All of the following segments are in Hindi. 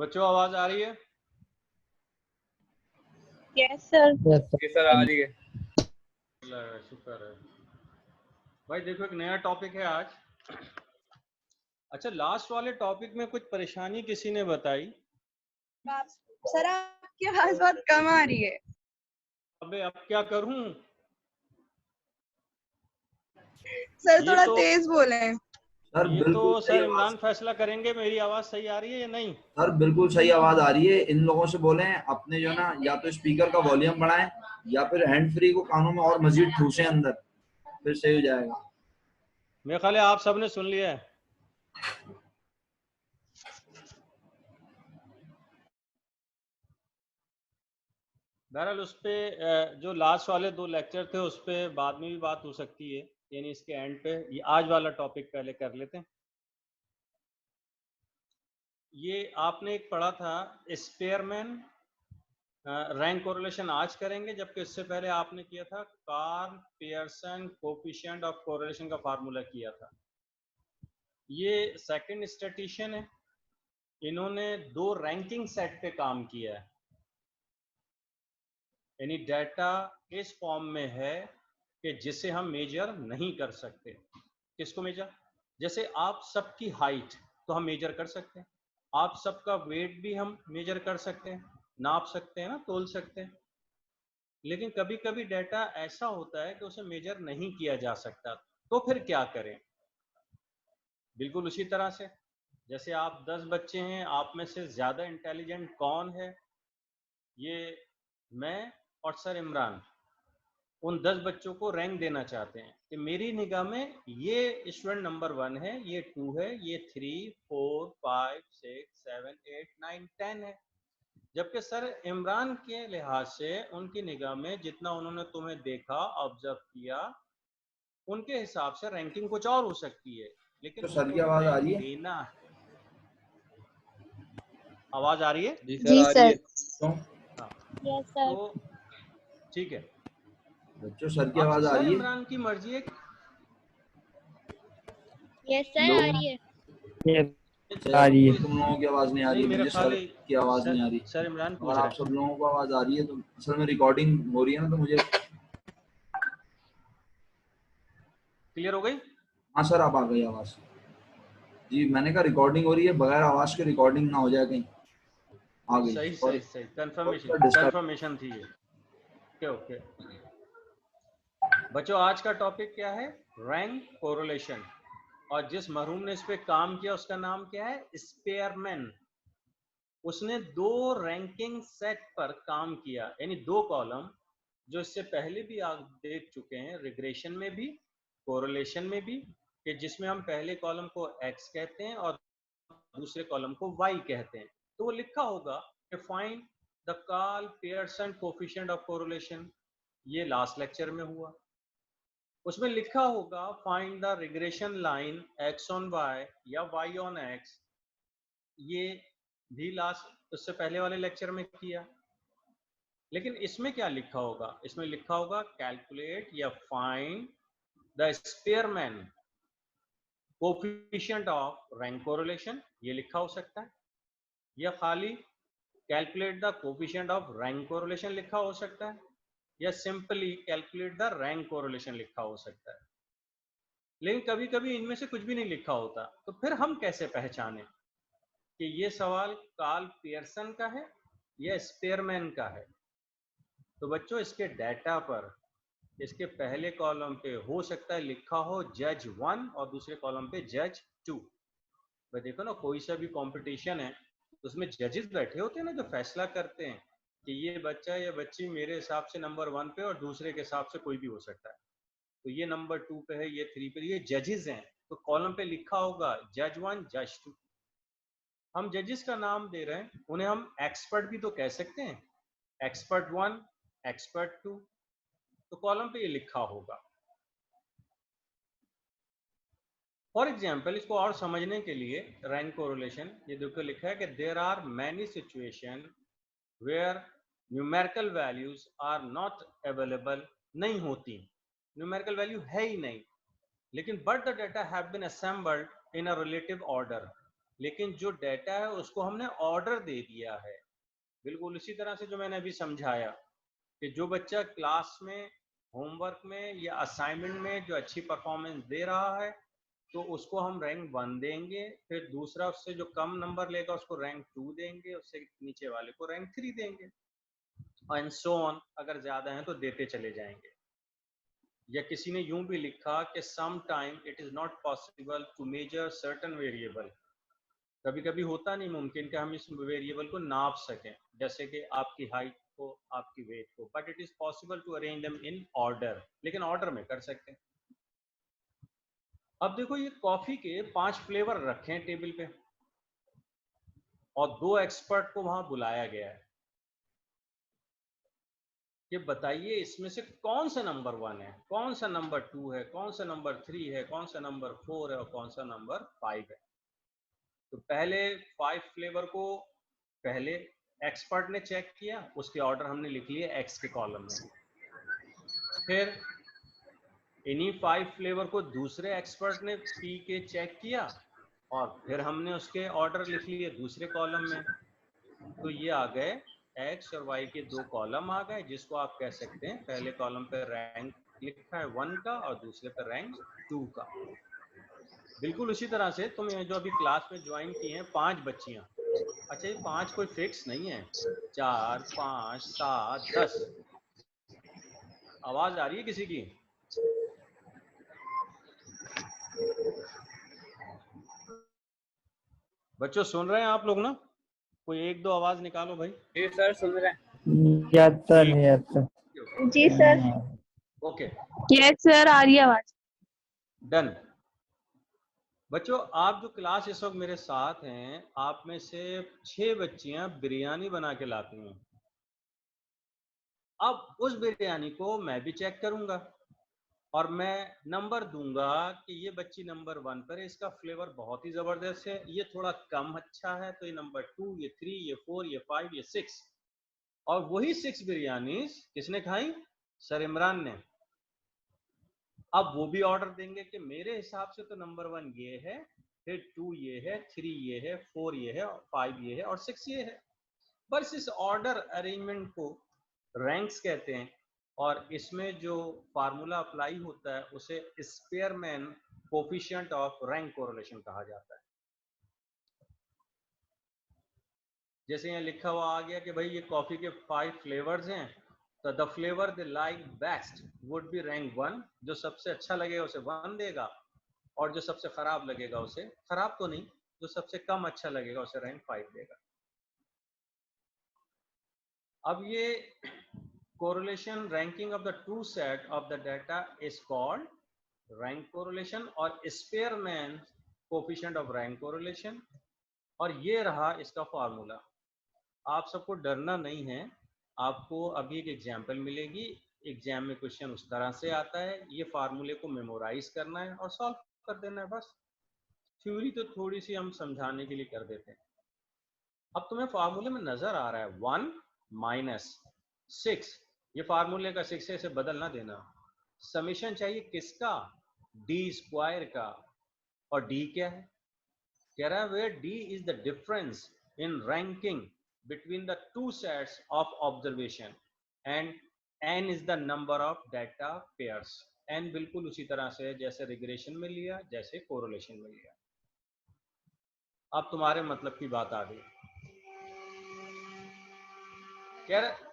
बच्चों आवाज आ रही है? Yes sir. सर आ रही है। शुक्र है भाई। देखो एक नया टॉपिक है आज। अच्छा, लास्ट वाले टॉपिक में कुछ परेशानी किसी ने बताई? सर आपकी आवाज बहुत कम आ रही है। अबे अब क्या करूं? सर थोड़ा तेज बोले। सर ये तो बिल्कुल सही सर इमरान आवाज। फैसला करेंगे मेरी आवाज सही आ रही है या नहीं। सर बिल्कुल सही आवाज आ रही है। इन लोगों से बोलें अपने जो ना या तो स्पीकर का वॉल्यूम बढ़ाएं या फिर हैंड फ्री को कानों में और मजीद ठूसें अंदर, फिर सही हो जाएगा। मेरे ख्याल है आप सबने सुन लिया है। बहरहाल उस पे जो लास्ट वाले 2 लेक्चर थे उस पे बाद में भी बात हो सकती है, यानी इसके एंड पे। ये आज वाला टॉपिक पहले कर लेते हैं। ये आपने एक पढ़ा था स्पेयरमैन रैंक कोरिलेशन, आज करेंगे, जबकि इससे पहले आपने किया था Karl Pearson coefficient of correlation का फार्मूला किया था। ये सेकंड स्टैटिस्टिशियन है, इन्होंने 2 रैंकिंग सेट पे काम किया है, यानी डाटा इस फॉर्म में है कि जिसे हम मेजर नहीं कर सकते। किसको मेजर? जैसे आप सबकी हाइट तो हम मेजर कर सकते हैं, आप सबका वेट भी हम मेजर कर सकते हैं, नाप सकते हैं ना, तोल सकते हैं। लेकिन कभी कभी डाटा ऐसा होता है कि उसे मेजर नहीं किया जा सकता, तो फिर क्या करें? बिल्कुल उसी तरह से जैसे आप 10 बच्चे हैं, आप में से ज़्यादा इंटेलिजेंट कौन है? ये मैं और सर इमरान उन 10 बच्चों को रैंक देना चाहते हैं कि मेरी निगाह में ये स्टूडेंट नंबर 1 है, ये 2 है, ये 3, 4, 5, 6, 7, 8, 9, 10 है। जबकि सर इमरान के लिहाज से उनकी निगाह में जितना उन्होंने तुम्हें देखा, ऑब्जर्व किया, उनके हिसाब से रैंकिंग कुछ और हो सकती है, लेकिन तो सर की आवाज आ रही है? देना है। आवाज आ रही है? जी सर। क्यों? हाँ यस सर। तो ठीक है, बच्चों सर की अब आवाज आ सर रही है? इमरान की मर्जी है। यस सर आ रही है। आ रही है। तुम लोगों की आवाज नहीं आ रही है, मेरे मुझे ख्याल सर की आवाज नहीं आ रही। सर इमरान पूछ अगर रहा आप है। सब लोगों को आवाज आ रही है तो असल में रिकॉर्डिंग हो रही है ना, तो मुझे। क्लियर हो गई? हाँ सर, आप आ गई आवाज। जी मैंने कहा रिकॉर्डिंग हो रही है, बगैर आवाज के रिकॉर्डिंग ना हो जाए कहीं। आ गई। सही और सही सही, कंफर्मेशन डिस्टर्ब। कंफर्मेशन थी ये। ओके ओके बच्चों, आज का टॉपिक क्या है? Rank correlation. और जिस मरहूम ने इस पे काम किया उसका नाम क्या है? स्पेयरमैन। उसने 2 रैंकिंग सेट पर काम किया, यानी 2 कॉलम, जो इससे पहले भी आप देख चुके हैं, रिग्रेशन में भी, कोरिलेशन में भी, कि जिसमें हम पहले कॉलम को x कहते हैं और दूसरे कॉलम को y कहते हैं। तो वो लिखा होगा कि find the Karl Pearson coefficient of correlation, ये लास्ट लेक्चर में हुआ। उसमें लिखा होगा find the regression line x on y या y ऑन x, ये भी लास्ट, उससे पहले वाले लेक्चर में किया। लेकिन इसमें क्या लिखा होगा? इसमें लिखा होगा कैलकुलेट या find the Spearman coefficient of rank correlation, ये लिखा हो सकता है, या खाली calculate the coefficient of rank correlation लिखा हो सकता है, या simply calculate the rank correlation लिखा हो सकता है। लेकिन कभी कभी इनमें से कुछ भी नहीं लिखा होता, तो फिर हम कैसे पहचानें कि ये सवाल कार्ल पियर्सन का है या स्पेयरमैन का है? तो बच्चों, इसके डाटा पर इसके पहले कॉलम पे हो सकता है लिखा हो जज 1 और दूसरे कॉलम पे जज 2। भाई देखो ना, कोई सा भी कंपटीशन है तो उसमें जजेस बैठे होते हैं ना, जो फैसला करते हैं कि ये बच्चा या बच्ची मेरे हिसाब से नंबर 1 पे और दूसरे के हिसाब से कोई भी हो सकता है, तो ये नंबर 2 पे है, ये 3 पे, ये जजेस हैं। तो कॉलम पे लिखा होगा जज 1 जज 2। हम जजेस का नाम दे रहे हैं, उन्हें हम एक्सपर्ट भी तो कह सकते हैं, एक्सपर्ट 1, एक्सपर्ट 2। तो कॉलम पे ये लिखा होगा। फॉर एग्जाम्पल, इसको और समझने के लिए रैंक कोरिलेशन, ये देखो लिखा है कि there are many situation where numerical values are not available, नहीं होती, न्यूमेरिकल वैल्यू है ही नहीं, लेकिन but the data have been assembled in a relative order, लेकिन जो डाटा है उसको हमने ऑर्डर दे दिया है। बिल्कुल उसी तरह से जो मैंने अभी समझाया कि जो बच्चा क्लास में, होमवर्क में या असाइनमेंट में जो अच्छी परफॉर्मेंस दे रहा है तो उसको हम रैंक 1 देंगे, फिर दूसरा उससे जो कम नंबर लेगा उसको रैंक 2 देंगे, उससे नीचे वाले को रैंक 3 देंगे, एंड सो ऑन। अगर ज्यादा है तो देते चले जाएंगे। या किसी ने यूं भी लिखा कि some time it is not possible to measure certain variable, कभी कभी होता नहीं मुमकिन कि हम इस वेरिएबल को नाप सकें, जैसे कि आपकी हाइट को, आपकी वेट को, but it is possible to arrange them in order, लेकिन ऑर्डर में कर सकते हैं। अब देखो ये कॉफी के 5 फ्लेवर रखे हैं टेबल पे और 2 एक्सपर्ट को वहां बुलाया गया है कि बताइए इसमें से कौन सा नंबर 1 है, कौन सा नंबर 2 है, कौन सा नंबर 3 है, कौन सा नंबर 4 है और कौन सा नंबर 5 है। तो पहले 5 फ्लेवर को पहले एक्सपर्ट ने चेक किया, उसके ऑर्डर हमने लिख लिए एक्स के कॉलम में। फिर इन्हीं 5 फ्लेवर को दूसरे एक्सपर्ट ने पी के चेक किया और फिर हमने उसके ऑर्डर लिख लिए दूसरे कॉलम में। तो ये आ गए एक्स और वाई के 2 कॉलम आ गए, जिसको आप कह सकते हैं पहले कॉलम पे रैंक लिखा है 1 का और दूसरे पे रैंक 2 का। बिल्कुल उसी तरह से तुम जो अभी क्लास में ज्वाइन की हैं 5 बच्चियां, अच्छा ये 5 कोई फिक्स नहीं है, 4, 5, 7, 10। आवाज आ रही है किसी की? बच्चों सुन रहे हैं आप लोग ना? कोई 1-2 आवाज निकालो भाई। जी सर सुन रहे हैं। नहीं आता। जी सर। ओके यस सर, आ रही है आवाज। डन। बच्चों आप जो क्लास इस वक्त मेरे साथ हैं, आप में से 6 बच्चियां बिरयानी बना के लाती हैं। अब उस बिरयानी को मैं भी चेक करूंगा और मैं नंबर दूंगा कि ये बच्ची नंबर 1 पर है, इसका फ्लेवर बहुत ही जबरदस्त है, ये थोड़ा कम अच्छा है तो ये नंबर 2, ये 3, ये 4, ये 5, ये 6। और वही 6 बिरयानी किसने खाई? सर इमरान ने। अब वो भी ऑर्डर देंगे कि मेरे हिसाब से तो नंबर 1 ये है, फिर 2 ये है, 3 ये है, 4 ये है, 5 ये है और 6 ये है। बस इस ऑर्डर अरेंजमेंट को रैंक्स कहते हैं और इसमें जो फार्मूला अप्लाई होता है उसे Spearman coefficient of rank correlation कहा जाता है। जैसे यहाँ लिखा हुआ आ गया कि भाई ये कॉफी के 5 फ्लेवर्स हैं, तो the flavour they like best would be rank 1, जो सबसे अच्छा लगेगा उसे 1 देगा और जो सबसे खराब लगेगा उसे, खराब तो नहीं, जो सबसे कम अच्छा लगेगा उसे रैंक 5 देगा। अब ये correlation ranking of the two set of the data is called rank correlation और Spearman coefficient of rank correlation, और ये रहा इसका फार्मूला। आप सबको डरना नहीं है, आपको अभी एक एग्जाम्पल मिलेगी, एग्जाम में क्वेश्चन उस तरह से आता है, ये फार्मूले को मेमोराइज करना है और सॉल्व कर देना है बस। थ्योरी तो थोड़ी सी हम समझाने के लिए कर देते हैं। अब तुम्हें फार्मूले में नजर आ रहा है 1 माइनस 6, ये फार्मूले का 6 है, इसे बदल ना देना। समीशन चाहिए किसका? डी स्क्वायर का। और डी क्या है? कह रहा है where D is the difference in ranking between the two sets of observation and N is the number of data pairs. N बिल्कुल उसी तरह से जैसे रिग्रेशन में लिया, जैसे कोरिलेशन में लिया। अब तुम्हारे मतलब की बात आ गई। कह रहा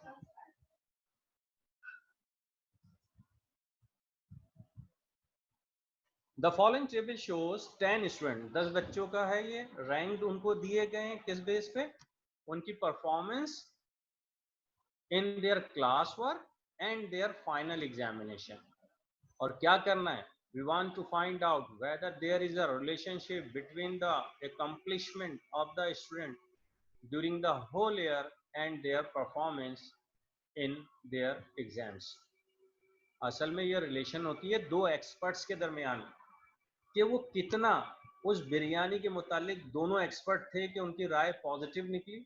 the following table shows 10 student, 10 बच्चों का है ये, रैंक उनको दिए गए हैं किस बेस पे? उनकी performance in their class work and their final examination. और क्या करना है? We want to find out whether there is a relationship between the accomplishment of the student during the whole year and their performance in their exams. असल में यह रिलेशन होती है 2 एक्सपर्ट्स के दरमियान कि वो कितना उस बिरयानी के मुतालिक दोनों एक्सपर्ट थे कि उनकी राय पॉजिटिव निकली,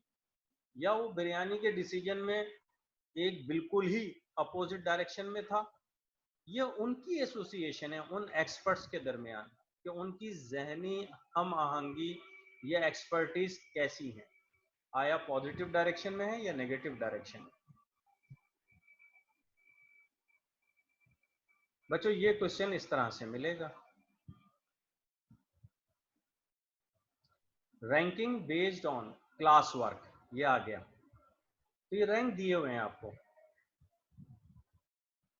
या वो बिरयानी के डिसीजन में एक बिल्कुल ही अपोजिट डायरेक्शन में था। ये उनकी एसोसिएशन है उन एक्सपर्ट्स के दरमियान कि उनकी जहनी हम आहंगी ये एक्सपर्टीज कैसी है, आया पॉजिटिव डायरेक्शन में है या नेगेटिव डायरेक्शन में। बच्चों ये क्वेश्चन इस तरह से मिलेगा, ranking based on class work, ये आ गया। तो ये रैंक दिए हुए हैं आपको,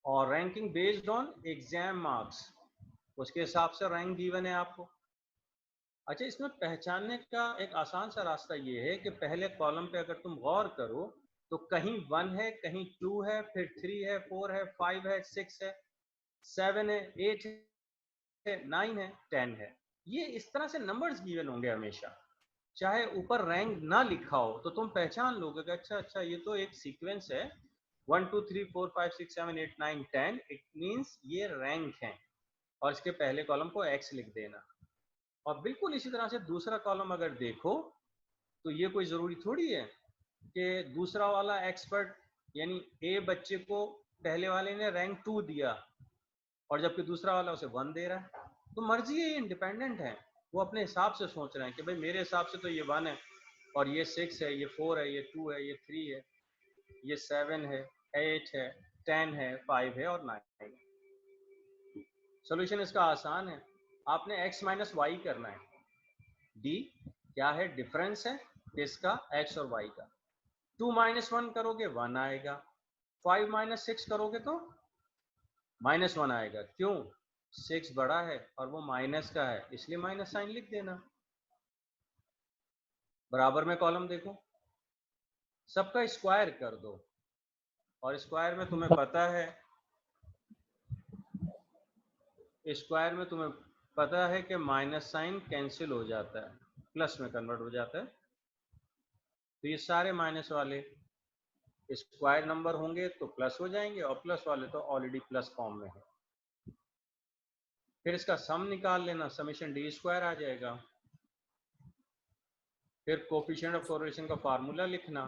और ranking based on exam marks, उसके हिसाब से रैंक गिवन है आपको। अच्छा, इसमें पहचानने का एक आसान सा रास्ता ये है कि पहले कॉलम पे अगर तुम गौर करो तो कहीं 1 है, कहीं 2 है, फिर 3 है, 4 है, 5 है, 6 है, 7 है, 8 है, 9 है, 10 है। ये इस तरह से नंबर्स गिवन होंगे हमेशा, चाहे ऊपर रैंक ना लिखा हो तो तुम पहचान लोगे कि अच्छा ये तो एक सीक्वेंस है, 1 2 3 4 5 6 7 8 9 10, इट मीन्स ये रैंक है, और इसके पहले कॉलम को x लिख देना। और बिल्कुल इसी तरह से दूसरा कॉलम अगर देखो तो ये कोई जरूरी थोड़ी है कि दूसरा वाला एक्सपर्ट यानी ए बच्चे को पहले वाले ने रैंक 2 दिया और जबकि दूसरा वाला उसे 1 दे रहा है। तो मर्जी है, ये इंडिपेंडेंट है, वो अपने हिसाब से सोच रहे हैं कि भाई मेरे हिसाब से तो ये 1 है, और ये 6 है, ये 4 है, ये 2 है, ये 3 है, ये 7 है, 8 है, 10 है, 5 है और 9 है। सोल्यूशन इसका आसान है, आपने x माइनस वाई करना है। d क्या है, डिफरेंस है किसका, x और y का। 2 माइनस 1 करोगे 1 आएगा, 5 माइनस 6 करोगे तो -1 आएगा। क्यों, 6 बड़ा है और वो माइनस का है, इसलिए माइनस साइन लिख देना। बराबर में कॉलम देखो, सबका स्क्वायर कर दो, और स्क्वायर में तुम्हें पता है, स्क्वायर में तुम्हें पता है कि माइनस साइन कैंसिल हो जाता है, प्लस में कन्वर्ट हो जाता है। तो ये सारे माइनस वाले स्क्वायर नंबर होंगे तो प्लस हो जाएंगे, और प्लस वाले तो ऑलरेडी प्लस फॉर्म में है। फिर इसका सम निकाल लेना, समेशन डी स्क्वायर आ जाएगा। फिर कोफिशिएंट ऑफ कोरिलेशन का फार्मूला लिखना,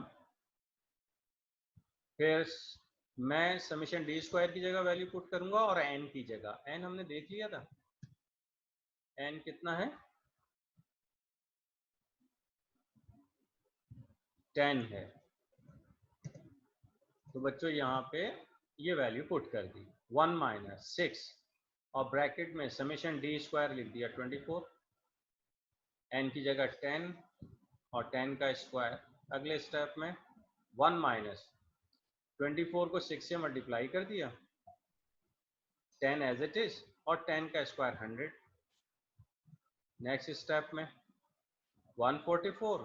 फिर मैं समेशन डी स्क्वायर की जगह वैल्यू पुट करूंगा और एन की जगह, एन हमने देख लिया था, एन कितना है, 10 है। तो बच्चों यहाँ पे ये वैल्यू पुट कर दी, 1 माइनस 6, और ब्रैकेट में समेशन डी स्क्वायर लिख दिया 24, एन की जगह 10 और 10 का स्क्वायर। अगले स्टेप में 1 माइनस 24 को 6 से मल्टीप्लाई कर दिया, 10 एज इट इज, और 10 का स्क्वायर 100। नेक्स्ट स्टेप में 144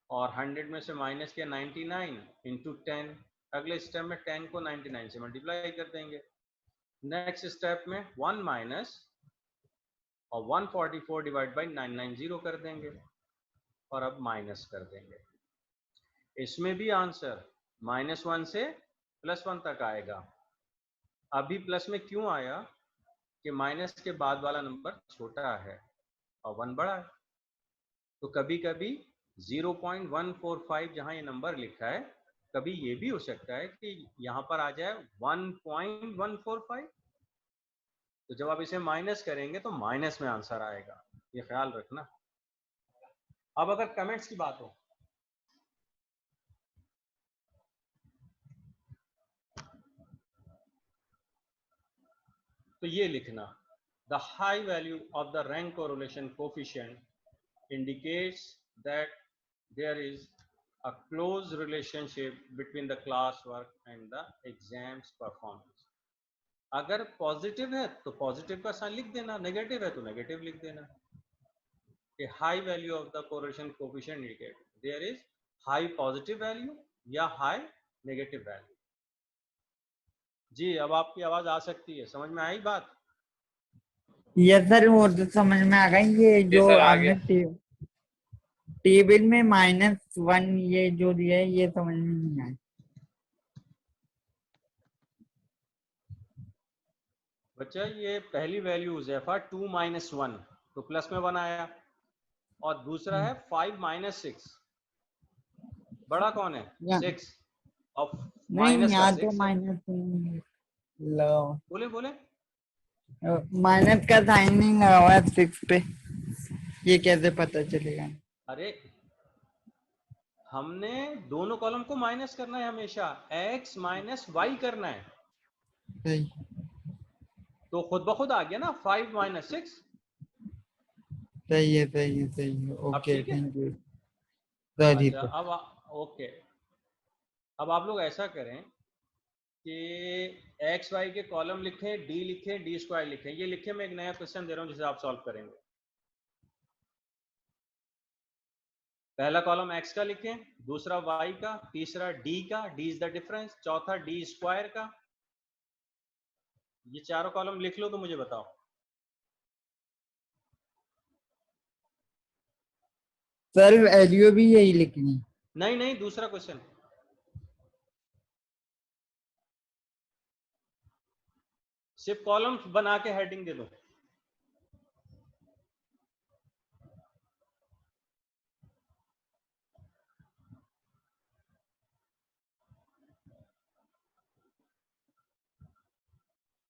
और 100 में से माइनस किया 99 इंटू 10। अगले स्टेप में 10 को 99 से मल्टीप्लाई कर देंगे। नेक्स्ट स्टेप में 1 माइनस और 144 डिवाइड बाई 990 कर देंगे, और अब माइनस कर देंगे। इसमें भी आंसर -1 से +1 तक आएगा। अभी प्लस में क्यों आया कि माइनस के बाद वाला नंबर छोटा है और 1 बड़ा है। तो कभी कभी 0.145 जहां ये नंबर लिखा है, कभी ये भी हो सकता है कि यहां पर आ जाए 1.145। तो जब आप इसे माइनस करेंगे तो माइनस में आंसर आएगा, ये ख्याल रखना। अब अगर कमेंट्स की बात हो, तो ये लिखना, the high value of the rank correlation coefficient indicates that there is a close relationship between the class work and the exams performance. अगर पॉजिटिव है तो पॉजिटिव का साइन लिख देना, नेगेटिव है तो नेगेटिव लिख देना। कि high value of the correlation coefficient indicate there is high positive value या हाई नेगेटिव वैल्यू। जी, अब आपकी आवाज आ सकती है, समझ में आई बात? ये सर वो तो समझ में आ गई, ये जो सर, आपने आगे। टेबल में -1 ये जो दिया है ये समझ में नहीं आया। बच्चा ये पहली वैल्यू ज़ेफा 2 माइनस 1, तो प्लस में 1 आया, और दूसरा है 5 माइनस 6, बड़ा कौन है? 6, और नहीं माइनस का यहाँ 6 तो है। माइनस लो, बोले बोले माइनस का साइन नहीं लगा हुआ है 6 पे, ये कैसे पता चलेगा? अरे हमने दोनों कॉलम को माइनस करना है हमेशा, x माइनस वाई करना है, सही तो खुद ब खुद आ गया ना 5 माइनस 6। सही है, सही है, सही है। अब ओके, ठीक है। Thank you sir. अच्छा अब ओके, अब आप लोग ऐसा करें कि एक्स वाई के कॉलम लिखें, डी लिखें, डी स्क्वायर लिखें। ये लिखे, मैं एक नया क्वेश्चन दे रहा हूं जिसे आप सॉल्व करेंगे। पहला कॉलम एक्स का लिखें, दूसरा वाई का, तीसरा डी का, डी इज द डिफरेंस, चौथा डी स्क्वायर का। ये चारों कॉलम लिख लो तो मुझे बताओ। सर वैल्यू भी यही लिखनी? नहीं नहीं, दूसरा क्वेश्चन। सिर्फ कॉलम्स बना के हेडिंग दे दो।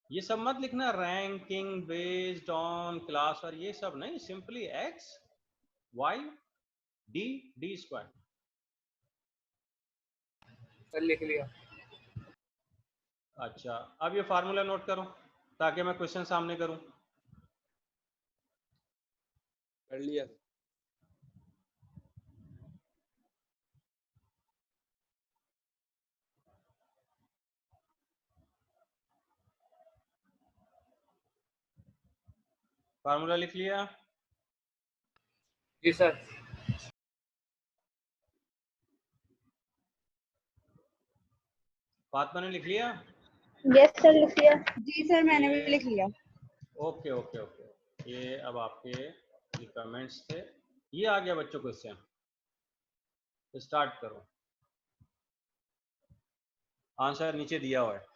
ये सब मत लिखना, रैंकिंग बेस्ड ऑन क्लास और ये सब नहीं, simply X Y D D square. Sir लिख लिया। अच्छा अब ये फार्मूला नोट करो ताकि मैं क्वेश्चन सामने करूं। कर लिया। फार्मूला लिख लिया? जी सर। फातिमा ने लिख लिया? यस सर, लिख लिया। जी सर, मैंने भी लिख लिया। ओके ओके ओके, ये अब आपके ये कमेंट्स थे। ये आ गया बच्चों क्वेश्चन, स्टार्ट करो। आंसर नीचे दिया हुआ है।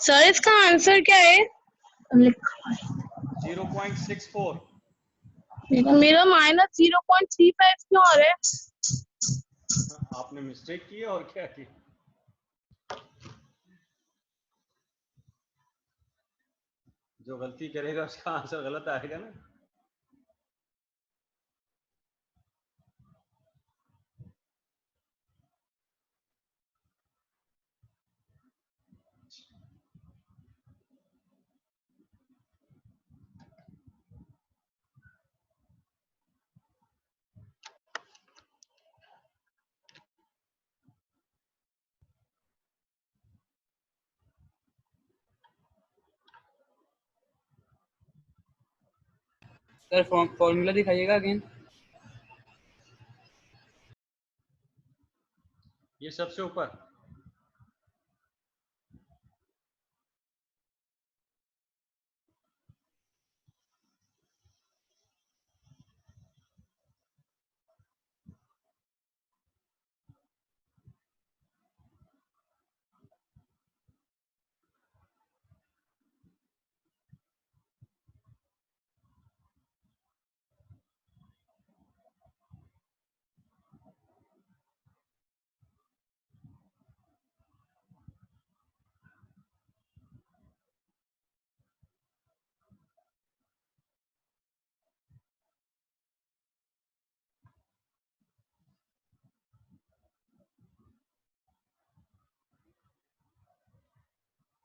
सर इसका आंसर क्या है? 0.64। मेरा -0.35 क्यों आ रहा है? आपने मिस्टेक की है और क्या की? जो गलती करेगा उसका आंसर गलत आएगा ना। सर फॉर्मूला दिखाइएगा अगेन। ये सबसे ऊपर।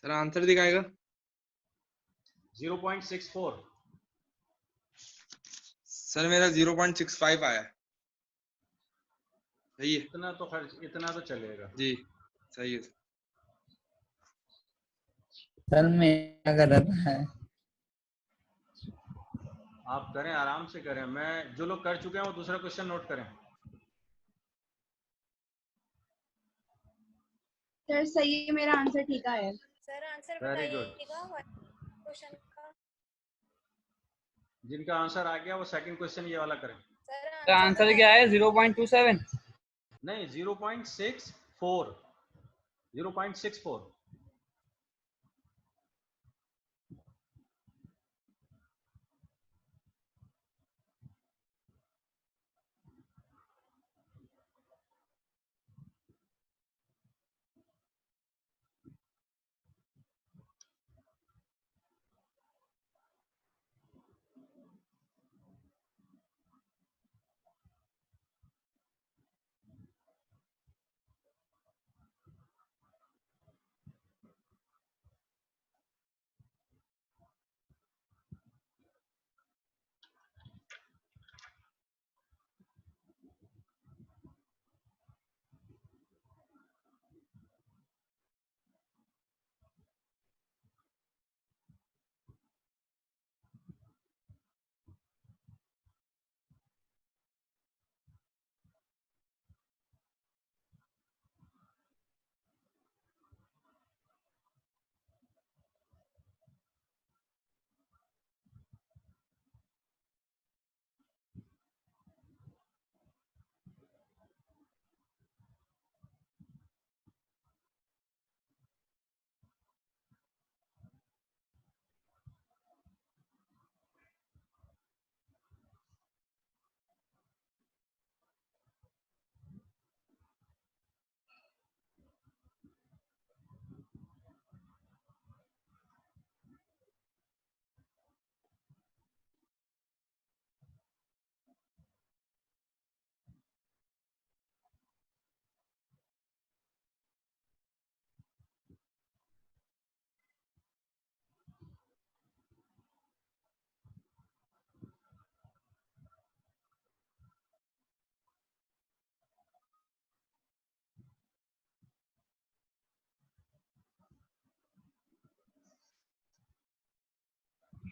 सर आंसर दिखाएगा। 0.64। सर मेरा 0.65 आया है। सही है इतना तो खर्च, इतना तो चलेगा। जी, सही है। सर मेरा गलत है। आप करें, आराम से करें। मैं, जो लोग कर चुके हैं वो दूसरा क्वेश्चन नोट करें। सर सही है, मेरा आंसर ठीक आया है। Sir answer very good. बताइएगा क्वेश्चन का। जिनका आंसर आ गया वो सेकंड क्वेश्चन ये वाला करें। सर आंसर क्या है? 0.27। नहीं, 0.64। 0.64।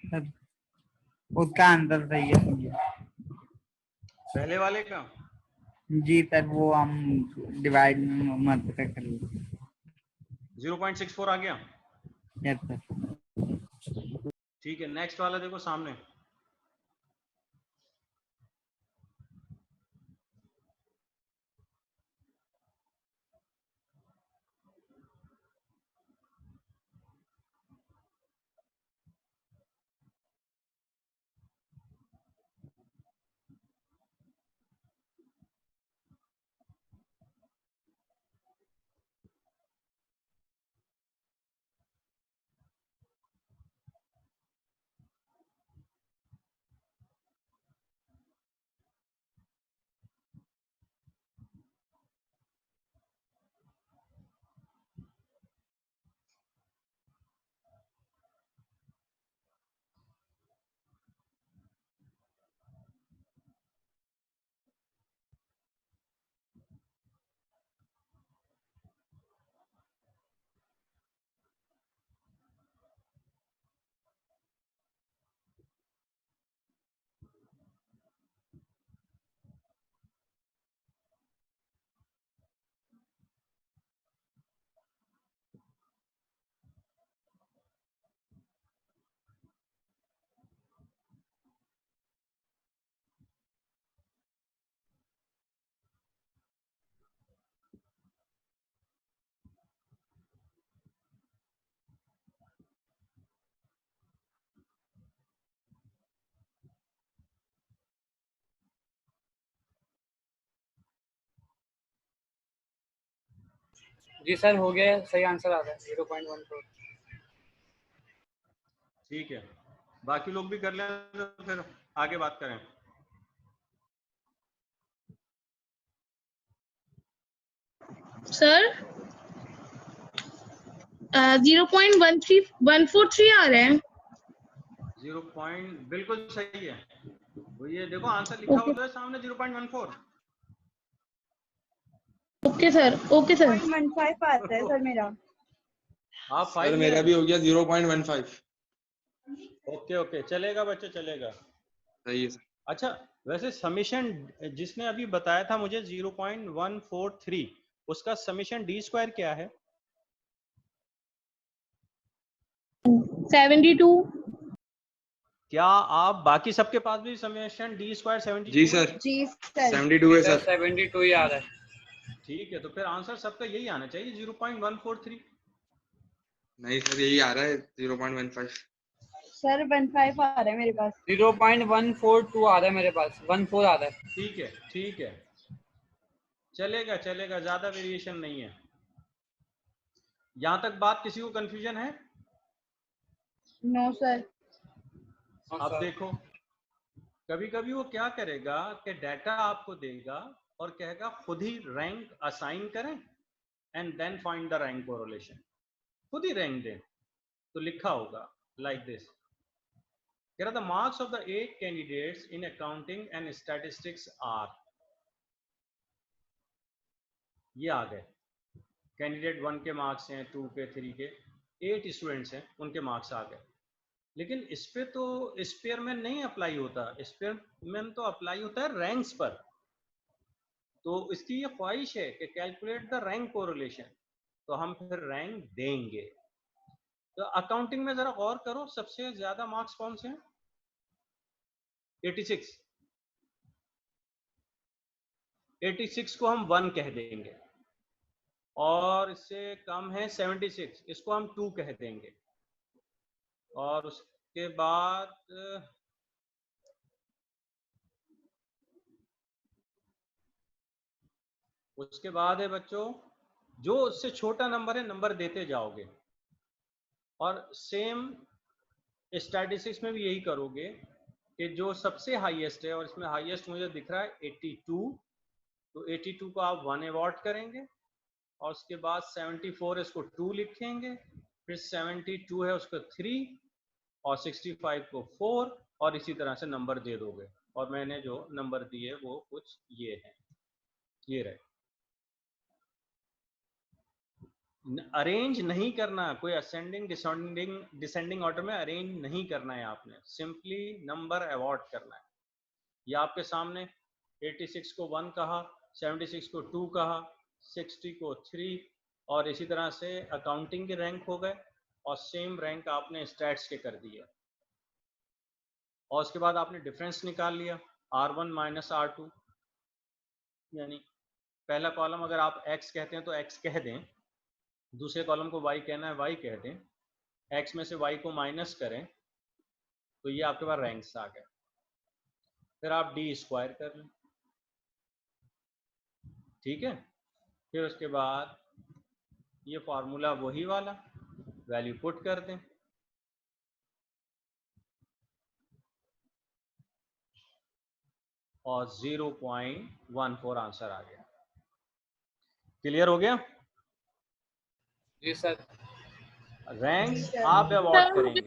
सर उसका आंसर सही है। पहले वाले का जी सर, वो हम डिवाइड मत कर लीजिए। 0.64 आ गया। Yes sir. ठीक है, नेक्स्ट वाला देखो सामने। जी सर हो गया, सही आंसर आ रहा है 0.14। ठीक है, बाकी लोग भी कर लें तो फिर आगे बात करें। सर 0.14143 आ रहे हैं। 0 पॉइंट बिल्कुल सही है, वो ये देखो आंसर लिखा ओके होता है सामने 0.14। Okay sir, okay sir. 0.15 आ रहा है सर मेरा। आप सर 5 मेरा में? भी हो गया 0.15। ओके ओके, चलेगा बच्चे, चलेगा। सही है सर। अच्छा, वैसे समीशन जिसने अभी बताया था मुझे 0.143, उसका समीशन डी स्क्वायर क्या है? 72। क्या आप बाकी सबके पास भी समीशन डी स्क्वायर 72 जी है? सर जी सर। 72 है सर सर। 72 ही आ रहा है। ठीक है, तो फिर आंसर सबका यही आना चाहिए 0.143। नहीं सर यही आ रहा है 0.15। सर 15 आ रहा है मेरे पास। 0.142 आ रहा है मेरे पास, 14 आ रहा है। ठीक है ठीक है, चलेगा चलेगा, ज्यादा वेरिएशन नहीं है। यहां तक बात किसी को कंफ्यूजन है? No sir. अब देखो, कभी कभी वो क्या करेगा कि डाटा आपको देगा और कहेगा खुद ही रैंक असाइन करें and then find the rank correlation. खुद ही रैंक दें, तो लिखा होगा like this, here are the marks of the 8 candidates in accounting and statistics are, ये आ गए कैंडिडेट 1 के मार्क्स हैं, 2 के, 3 के, 8 स्टूडेंट्स हैं, उनके मार्क्स आ गए। लेकिन इस पे तो स्पेयरमैन नहीं अप्लाई होता, स्पेयरमैन तो अप्लाई होता है रैंक्स पर। तो इसकी ये ख्वाहिश है कि कैलकुलेट द रैंक कोरिलेशन, तो हम फिर रैंक देंगे। तो अकाउंटिंग में जरा गौर करो, सबसे ज्यादा मार्क्स कौन से हैं? 86। 86 को हम 1 कह देंगे, और इससे कम है 76, इसको हम 2 कह देंगे। और उसके बाद है बच्चों, जो उससे छोटा नंबर है नंबर देते जाओगे। और सेम स्टैटिस्टिक्स में भी यही करोगे कि जो सबसे हाईएस्ट है, और इसमें हाईएस्ट मुझे दिख रहा है 82, तो 82 को आप 1 अवॉर्ड करेंगे, और उसके बाद 74 है उसको 2 लिखेंगे, फिर 72 है उसको 3, और 65 को 4, और इसी तरह से नंबर दे दोगे। और मैंने जो नंबर दिए वो कुछ ये हैं, ये रहे। अरेंज नहीं करना, कोई असेंडिंग डिसेंडिंग ऑर्डर में अरेंज नहीं करना है आपने, सिंपली नंबर अवॉर्ड करना है। ये आपके सामने 86 को 1 कहा, 76 को 2 कहा, 60 को 3, और इसी तरह से अकाउंटिंग के रैंक हो गए, और सेम रैंक आपने स्टैट्स के कर दिए। और उसके बाद आपने डिफरेंस निकाल लिया, R1 माइनस R2, यानी पहला कॉलम अगर आप x कहते हैं तो x कह दें, दूसरे कॉलम को y कहना है y कह दें, x में से y को माइनस करें, तो ये आपके पास रैंक्स आ गए। फिर आप d स्क्वायर कर लें, ठीक है। फिर उसके बाद ये फार्मूला वही वाला, वैल्यू पुट कर दें, और 0.14 आंसर आ गया। क्लियर हो गया? जी सर। रैंक्स आप अवॉर्ड करेंगे।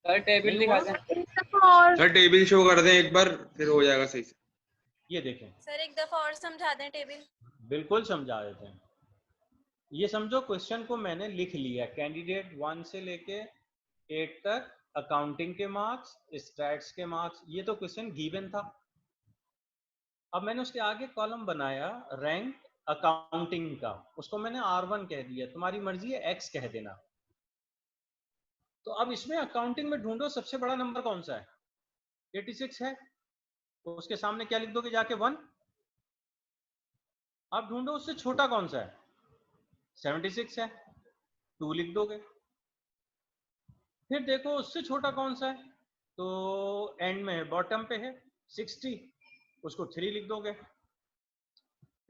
सर टेबल नहीं दिखा हुआ? दें। सर टेबल शो कर दें एक बार, फिर हो जाएगा सही से। ये देखें, सर एक दफा और समझा दें टेबल। बिल्कुल समझा देते हैं। ये समझो क्वेश्चन को मैंने लिख लिया, कैंडिडेट 1 से लेके 8 तक अकाउंटिंग के मार्क्स, स्टैट्स के मार्क्स, ये तो क्वेश्चन गिवन था। अब मैंने उसके आगे कॉलम बनाया रैंक अकाउंटिंग का, उसको मैंने R1 कह दिया, तुम्हारी मर्जी है x कह देना। तो अब इसमें अकाउंटिंग में ढूंढो सबसे बड़ा नंबर कौन सा है, 86 है, तो उसके सामने क्या लिख दोगे जाके 1। अब ढूंढो उससे छोटा कौन सा है, 76 है, 2 लिख दोगे। फिर देखो उससे छोटा कौन सा है, तो एंड में है, बॉटम पे है 60, उसको 3 लिख दोगे।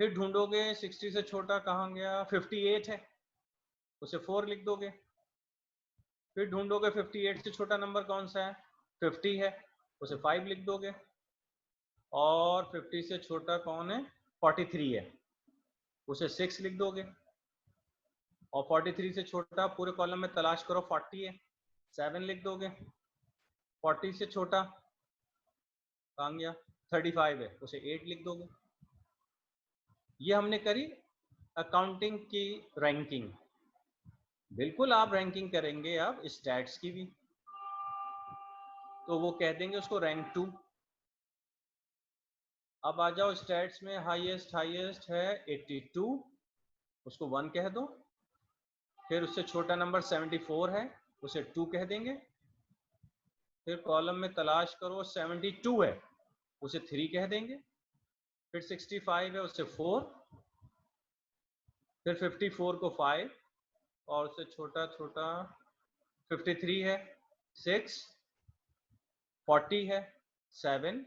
फिर ढूंढोगे 60 से छोटा कहाँ गया, 58 है, उसे 4 लिख दोगे। फिर ढूंढोगे 58 से छोटा नंबर कौन सा है, 50 है, उसे 5 लिख दोगे। और 50 से छोटा कौन है, 43 है, उसे 6 लिख दोगे। और 43 से छोटा पूरे कॉलम में तलाश करो, 40 है, 7 लिख दोगे। 40 से छोटा कहाँ गया, 35 है, उसे 8 लिख दोगे। ये हमने करी अकाउंटिंग की रैंकिंग। बिल्कुल आप रैंकिंग करेंगे अब स्टैट्स की भी, तो वो कह देंगे उसको रैंक 2। अब आ जाओ स्टैट्स में, हाईएस्ट है 82, उसको 1 कह दो। फिर उससे छोटा नंबर 74 है, उसे 2 कह देंगे। फिर कॉलम में तलाश करो, 72 है, उसे 3 कह देंगे। फिर 65 है, उसे 4। फिर 54 को 5, और उससे छोटा 53 है, 6। 40 है, 7।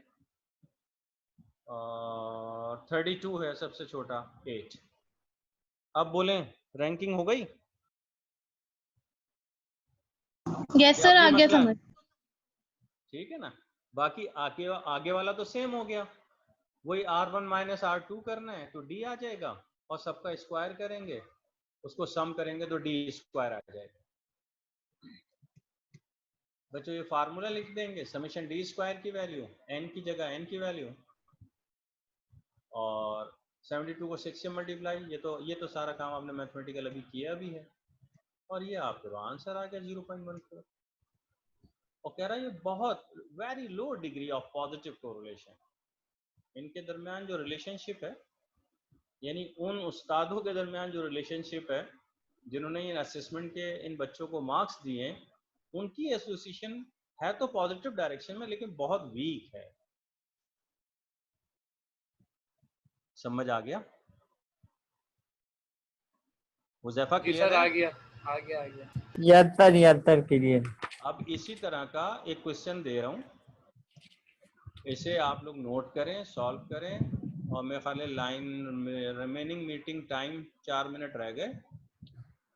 और 32 है सबसे छोटा, 8। अब बोलें रैंकिंग हो गई? यस या सर, अब आ भी गया मसला है? समझ। ठीक है ना। बाकी आगे आगे वाला तो सेम हो गया, वही R1 माइनस R2 करना है तो D आ जाएगा, और सबका स्क्वायर करेंगे, उसको सम करेंगे तो D स्क्वायर आ जाएगा। बच्चों ये फार्मूला लिख देंगे, समेशन D स्क्वायर की वैल्यू n की जगह n की वैल्यू, और 72 को 6 से मल्टीप्लाई। ये तो सारा काम आपने मैथमेटिकल अभी किया भी है, और ये आपके आंसर आ गया 0.14। और कह रहा है ये बहुत very low degree of positive correlation, इनके दरमियान जो रिलेशनशिप है, यानी उन उस्तादों के दरमियान जो रिलेशनशिप है जिन्होंने इन असेसमेंट के इन बच्चों को मार्क्स दिए, उनकी एसोसिएशन है तो पॉजिटिव डायरेक्शन में, लेकिन बहुत वीक है। समझ आ गया? हुज़ैफा क्लियर है? आ गया। Yes sir clear. अब इसी तरह का एक क्वेश्चन दे रहा हूँ, इसे आप लोग नोट करें, सॉल्व करें। और मेरे ख्याल है line remaining meeting time 4 minute रह गए,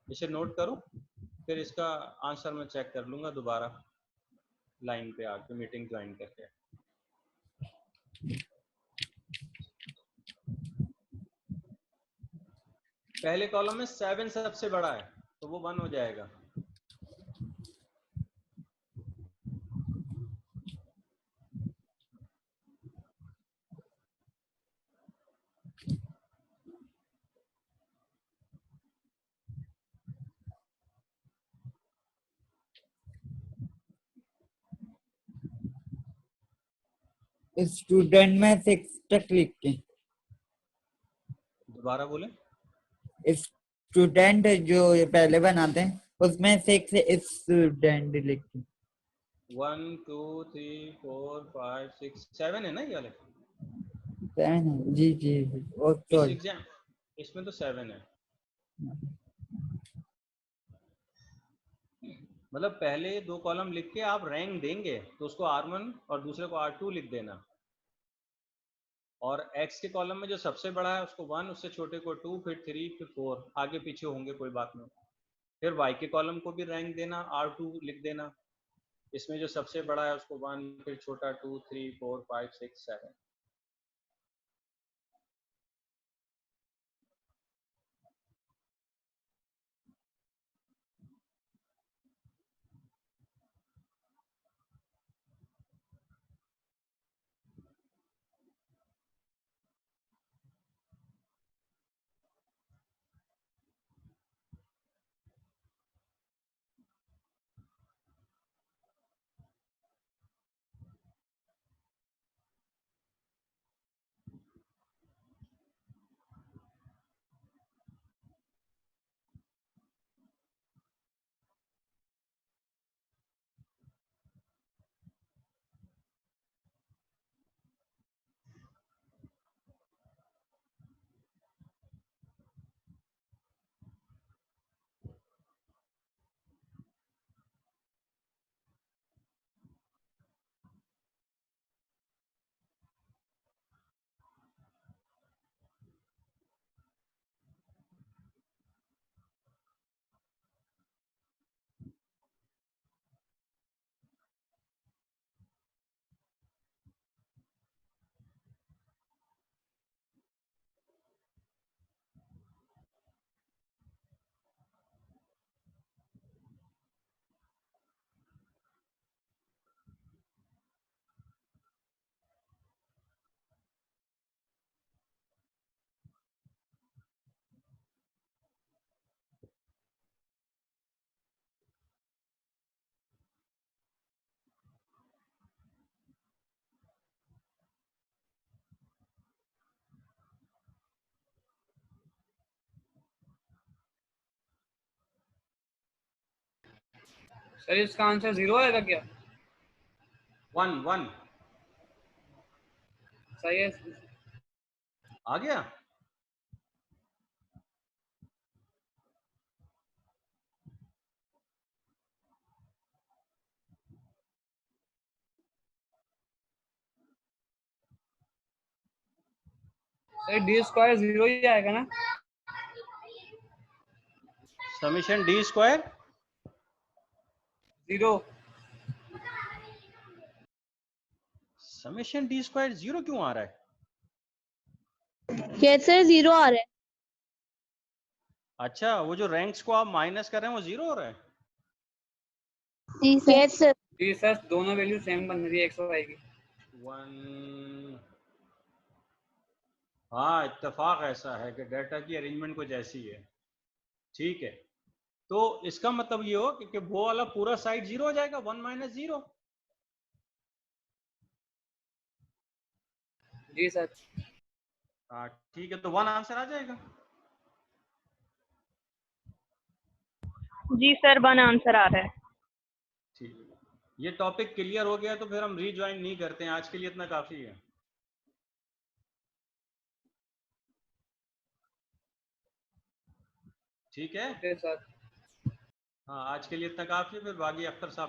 इसे नोट करो, फिर इसका आंसर मैं चेक कर लूँगा दोबारा लाइन पे आके मीटिंग ज्वाइन करके। पहले कॉलम में 7 सबसे बड़ा है तो वो 1 हो जाएगा। स्टूडेंट में 6 तक लिख के, दोबारा बोले। स्टूडेंट जो ये पहले बनाते हैं उसमें 6 स्टूडेंट लिख के। 1 2 3 4 5 6 7 है ना ये वाले? 7 है जी जी जी, ओ इस सॉरी। एग्जाम इसमें तो 7 है। मतलब पहले 2 कॉलम लिख के आप रैंक देंगे तो उसको R1 और दूसरे को R2 लिख देना, और x के कॉलम में जो सबसे बड़ा है उसको 1, उससे छोटे को 2, फिर 3, फिर 4, आगे पीछे होंगे कोई बात नहीं। फिर y के कॉलम को भी रैंक देना, R2 लिख देना, इसमें जो सबसे बड़ा है उसको 1, फिर छोटा 2 3 4 5 6 7। सर इसका आंसर 0 आएगा क्या? 1 सही है। आ गया। सर डी स्क्वायर 0 ही आएगा ना? Summation D square 0। Summation D square 0 क्यों आ रहा है? यस सर 0 आ रहा है। अच्छा, वो जो रैंक्स को आप माइनस कर रहे हैं वो 0 हो रहा है। जी सर। Yes sir. जी सर दोनों वैल्यू सेम बन रही है, 100 आएगी। 1 हाँ, इत्तेफाक ऐसा है कि डाटा की अरेंजमेंट कुछ ऐसी है। ठीक है, तो इसका मतलब ये हो कि वो वाला पूरा साइड 0 हो जाएगा, 1 - 0। जी सर। हाँ ठीक है, तो 1 आंसर आ जाएगा। जी सर 1 आंसर आ रहा है। ठीक है, ये टॉपिक क्लियर हो गया तो फिर हम रीज्वाइन नहीं करते हैं, आज के लिए इतना काफी है। ठीक है, ओके सर। हाँ आज के लिए इतना काफी है, फिर बाकी अख्तर साहब